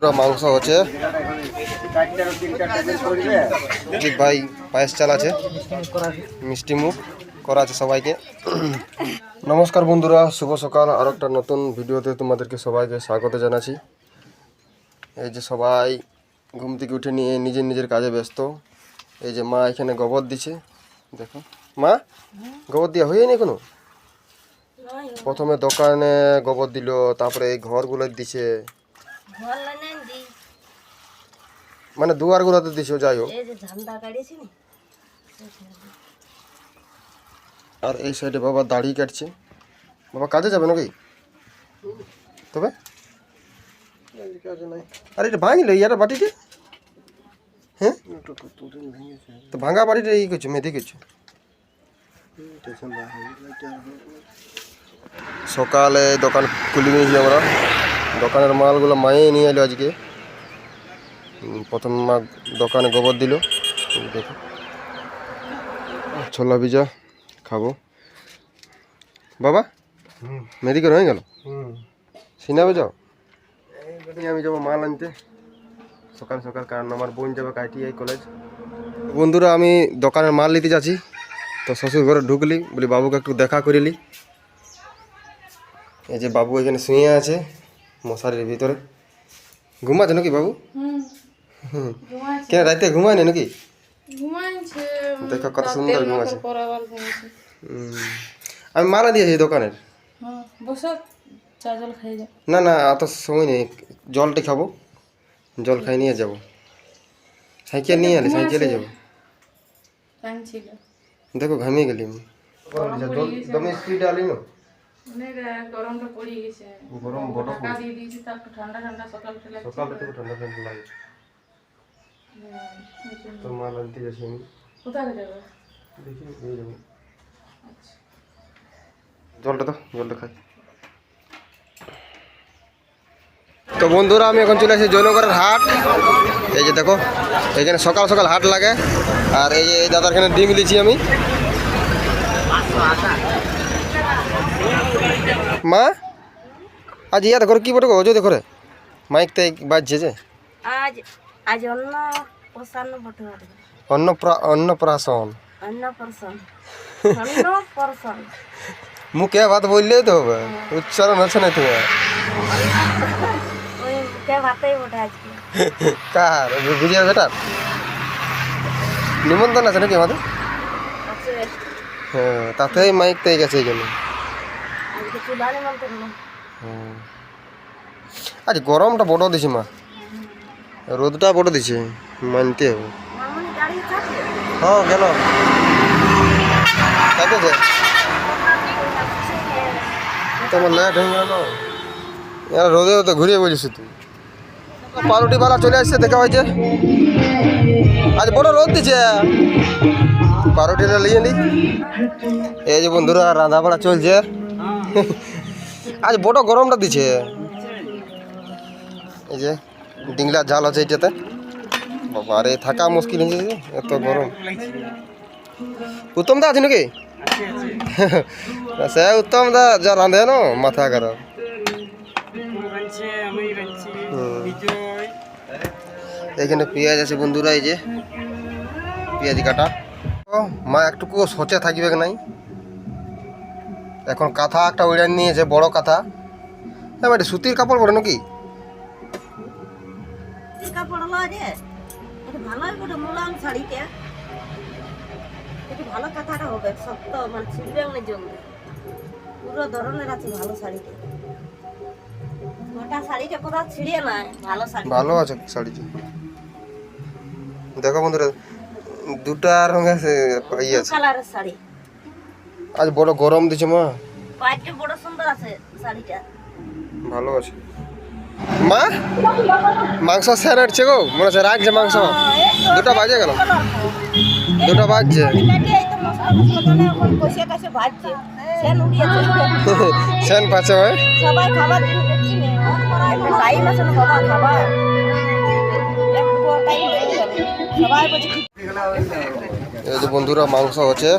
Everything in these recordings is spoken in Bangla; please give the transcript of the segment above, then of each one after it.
পুরো মাংস হচ্ছে ভাই, পায়েস চাল আছে, মিষ্টি মুখ করা আছে সবাইকে। নমস্কার বন্ধুরা, শুভ সকাল। আর একটা নতুন ভিডিওতে তোমাদেরকে সবাইকে স্বাগত জানাচ্ছি। এই যে সবাই ঘুম থেকে উঠে নিয়ে নিজের নিজের কাজে ব্যস্ত। এই যে মা এখানে গোবর দিচ্ছে, দেখো মা, গোবর দেওয়া হয়নি কোনো। প্রথমে দোকানে গোবর দিল, তারপরে এই ঘরগুলো দিছে, মানে দুয়ারগুলোতে দিছে, যাই হোক। আর এই সাইডে বাবা দাড়ি কাটছে। বাবা কাজে যাবে নাকি? তবে আর এটা ভাঙিল ইয়ার বাটিতে, হ্যাঁ তো ভাঙা বাড়িটা ই করছো, মেধি করছো। সকালে দোকান খুলে নিয়েছি আমরা, দোকানের মালগুলো মায়ে নিয়ে এলো আজকে। প্রথম মা দোকানে গোবর দিল, দেখো ছোলা ভিজা খাবো। বাবা মেদিকে রয়ে গেল, সিনাবে যাও। আমি যাবো মাল আনতে সকাল সকাল, কারণ আমার বোন যাবে ITI কলেজ। বন্ধুরা, আমি দোকানের মাল নিতে যাচ্ছি, তো শ্বশুর ঘরে ঢুকলি, বলি বাবুকে একটু দেখা করিলি। এই যে বাবু এখানে শুয়ে আছে মশারির ভিতরে, ঘুমাচ্ছে নাকি বাবু? কেন রাতে ঘুমায় না নাকি? দেখো কত সুন্দর ঘুমাচ্ছে। আমি মালা দিয়েছি দোকানের। না না, অত সময় নেই, জলটা খাবো, জল খাই নিয়ে যাবো। সাইকেল নিয়ে এলি, সাইকেলে যাবো। দেখো ঘামিয়ে গেলি আমি। দমে স্পিড আলি না, গরমটা পড়ে গেছে, গরম বড় টাকা দিয়ে দিয়েছি, তার ঠান্ডা ঠান্ডা সকাল থেকে ঠান্ডা ঠান্ডা লাগে। তো মাল আনতে যাচ্ছি আমি। কোথায় যাবে দেখি, নিয়ে যাবো। জলটা তো, জলটা খাই। তো বন্ধুরা, আমি এখন চলে আসি জয়নগরের হাট। এই যে দেখো, এখানে সকাল সকাল হাট লাগে। আর এই যে এই দাদার এখানে ডিম লিছি আমি। মা আজ ইয়া দেখো কি বটে গো, অযোধ্যা করে মাইক তাই বাজছে যে আজ আজ অন্নপ্রাশন বটে, অন্নপ্রাশন। মুখে ভাত বললেই তো হবে, উচ্চারণ হচ্ছে না তোমার। কার বুঝিয়া বেটার নিমন্ত্রণ আছে নাকি আমাদের? হ্যাঁ, তাতেই মাইক তাই গেছে এখানে। আজ গরমটা বড় দিছে মা, রোদটা বড় দিছে, মানতে হবে। হ্যাঁ গেল তোমার লেট হয়ে গেল, রোদে তো ঘুরিয়ে বলিস তুই। পাউরুটি বালা চলে আসছে, দেখা হয়েছে আজ বড় রোদ দিছে, পাউরুটিটা নিয়ে নি। এই যে বন্ধুরা, রান্না বাড়া চলছে। আজ বড় গরমটা দিছে। এই যে ডিংলা ঝাল আছে এটাতে, বাবা রে থাকা মুশকিল হয়েছে, এত গরম। উত্তম দা আছে নাকি? সে উত্তম দা যা রাঁধে না, মাথা খারাপ। এখানে পেঁয়াজ আছে বন্ধুরা, এই যে পেঁয়াজ কাটা। মা একটুকু সচে থাকবে নাই, এখন কাঁথা একটা উড়ান নিয়েছে, বড় কাঁথা। এবার সুতির কাপড় পরে নাকি? ভালো কাঁথাটা হবে, শক্ত মানে ছিঁড়বে না, জমবে পুরো ধরনের আছে ভালো শাড়িটা। গোটা শাড়িটা কোথাও ছিঁড়ে নাই, ভালো শাড়ি, ভালো আছে শাড়িটা। দেখো বন্ধুরা, দুটা রঙের ইয়ে আছে, কালারের শাড়ি। আজ বড় গরম দিছে মা, পাইটটা বড় সুন্দর আছে শাড়িটা, ভালো আছে। মা মাংস স্যারেটছে গো, মনে হচ্ছে রাখছে মাংস। দুটা বাজে গেল, দুটা বাজছে। সেন পাচ্ছে ভাই, সবাই খাবার জন্য দেখছি না, টাইম আছে না বাবা, খাবার একটু টাইম হয়ে গেল, সবাই বলছে। এই যে বন্ধুরা, মাংস হচ্ছে।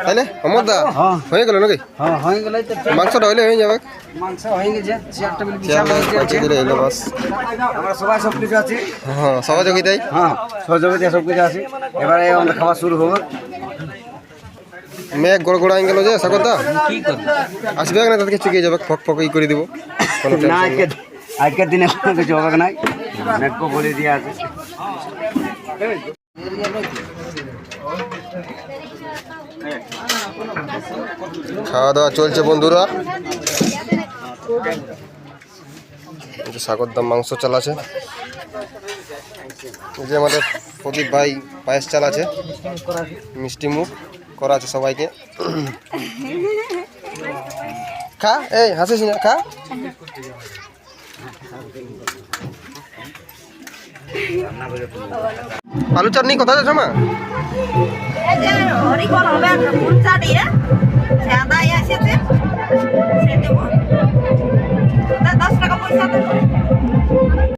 তাইলে অমর দা হয়ে গেল নাকি হ্যাঁ হয়ে গেলে তো মাংসটা হইলে হয়ে যাবে মাংস হয়ে গেছে চেয়ার টেবিল চেয়ার বিছানো হয়ে পাঁচে গেছে দিলে এলো বাস আমরা সবাই সব কিছু আছে হ্যাঁ সহযোগিতাই হ্যাঁ সহযোগিতা সব কিছু আছে এবারে আমাদের খাওয়া শুরু হবে মেঘ গড় গড় গেল যে সাগরদা কি করব আসবে না তাদেরকে চিকিয়ে যাবে ফক ফক ই করে দিব কোনো না টেনশন আজকে আজকের দিনে কোনো কিছু হবে না নেটকো বলে দিয়ে আছে খাওয়া দাওয়া চলছে বন্ধুরা এই যে সাগরদা মাংস চালাছে এই যে আমাদের প্রদীপ ভাই পায়েস চালাছে মিষ্টি মুখ করা আছে সবাইকে খা এই হাসিস না খা আলু চাটনি কোথায় যাচ্ছে মা এই যে হরিকর হবে কুলচা দিয়ে সাদা এসেছে সে দেবো 10 টাকা পয়সা দেবো